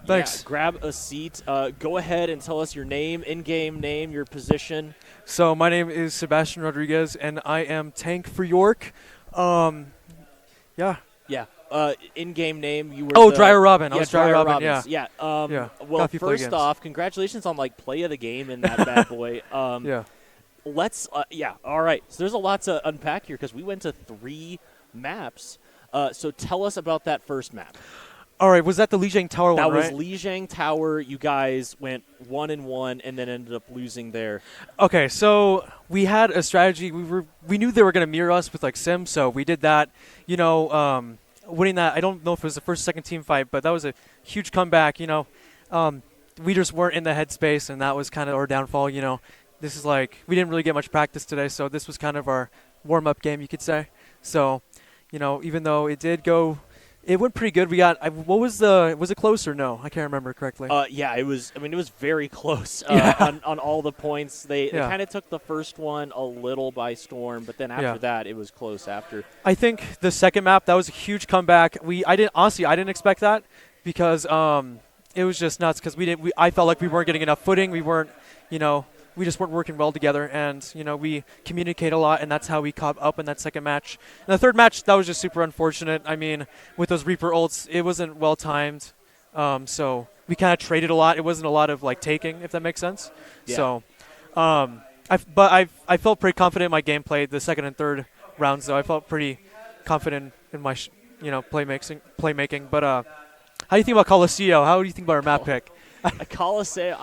Thanks. Yeah, grab a seat. Go ahead and tell us your name, in-game name, your position. So my name is Sebastian Rodriguez, and I am tank for York. Yeah. Yeah. In-game name, you were Oh, Dryer Robin. I Yeah, was Dryer Robin, Robbins. yeah. Yeah. Well, Got a few play first games. off, congratulations on, like, play of the game in that bad boy. Yeah. Let's all right. So there's a lot to unpack here because we went to 3 maps. So tell us about that first map. All right, was that the Lijiang Tower That one, was right? Lijiang Tower. You guys went 1-1 and then ended up losing there. Okay, so we had a strategy. We knew they were going to mirror us with like Sim, so we did that. Winning that. I don't know if it was the first or second team fight, but that was a huge comeback. We just weren't in the headspace, and that was kind of our downfall. This is like we didn't really get much practice today, so this was kind of our warm-up game, you could say. So, even though it did go. It went pretty good. Was it close or no? I can't remember correctly. Yeah, it was. I mean, it was very close on all the points. They kind of took the first one a little by storm, but then after that, it was close after. I think the second map, that was a huge comeback. I didn't expect that because it was just nuts because I felt like we weren't getting enough footing. We weren't, we just weren't working well together, and we communicate a lot, and that's how we caught up in that second match. And the third match, that was just super unfortunate. I mean, with those Reaper ults, it wasn't well timed, so we kind of traded a lot. It wasn't a lot of like taking, if that makes sense. Yeah. So, I felt pretty confident in my gameplay the second and third rounds, though. I felt pretty confident in my playmaking. But how do you think about Colosseo? How do you think about our map pick? Colosseo,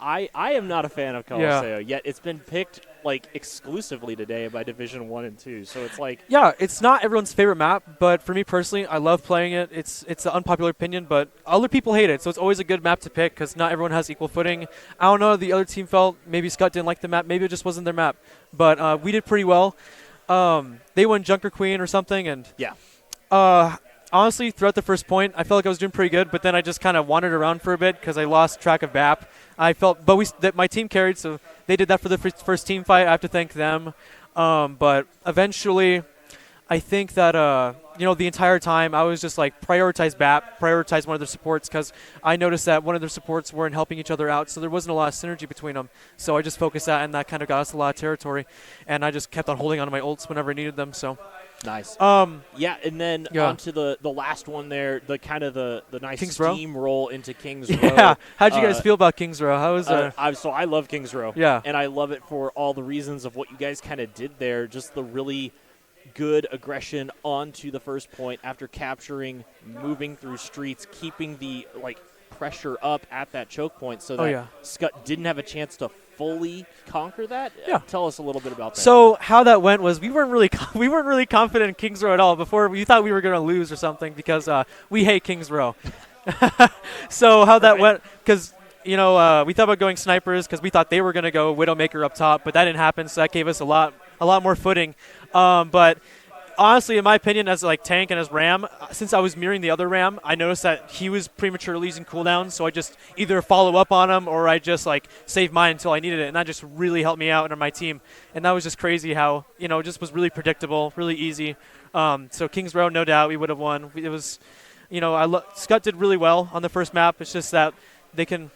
I am not a fan of Colosseo, yet it's been picked like exclusively today by Division 1 and 2. So it's like it's not everyone's favorite map, but for me personally, I love playing it. It's an unpopular opinion, but other people hate it, so it's always a good map to pick because not everyone has equal footing. I don't know, the other team felt maybe Skutt didn't like the map, maybe it just wasn't their map, but we did pretty well. They won Junker Queen or something, and honestly, throughout the first point, I felt like I was doing pretty good, but then I just kind of wandered around for a bit because I lost track of BAP. But my team carried, so they did that for the first team fight. I have to thank them. But eventually, I think that the entire time I was just like prioritize BAP, prioritize one of their supports because I noticed that one of their supports weren't helping each other out, so there wasn't a lot of synergy between them. So I just focused that, and that kind of got us a lot of territory, and I just kept on holding on to my ults whenever I needed them. So. Nice. And then on to the last one there, the kind of the nice Kings Row? steamroll into Kings Row. Yeah. How'd you guys feel about Kings Row? How was So I love Kings Row. Yeah. And I love it for all the reasons of what you guys kind of did there, just the really good aggression onto the first point after capturing, moving through streets, keeping the pressure up at that choke point so that Skutt didn't have a chance to fully conquer that. Tell us a little bit about that. So how that went was we weren't really confident in Kings Row at all. Before we thought we were going to lose or something because we hate Kings Row. So how that went, because we thought about going snipers because we thought they were going to go Widowmaker up top, but that didn't happen. So that gave us a lot more footing. But honestly, in my opinion, as tank and as Ram, since I was mirroring the other Ram, I noticed that he was prematurely using cooldown, so I just either follow up on him or I just save mine until I needed it, and that just really helped me out under my team. And that was just crazy how it just was really predictable, really easy. So Kings Row, no doubt, we would have won. It was, Skutt did really well on the first map. It's just that they can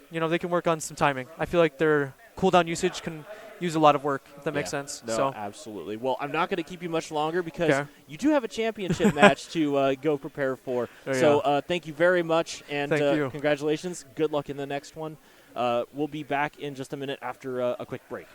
work on some timing. I feel like their cooldown usage can use a lot of work, if that makes sense. No, so absolutely. Well, I'm not going to keep you much longer because you do have a championship match to go prepare for. Thank you very much, and congratulations. Good luck in the next one. We'll be back in just a minute after a quick break.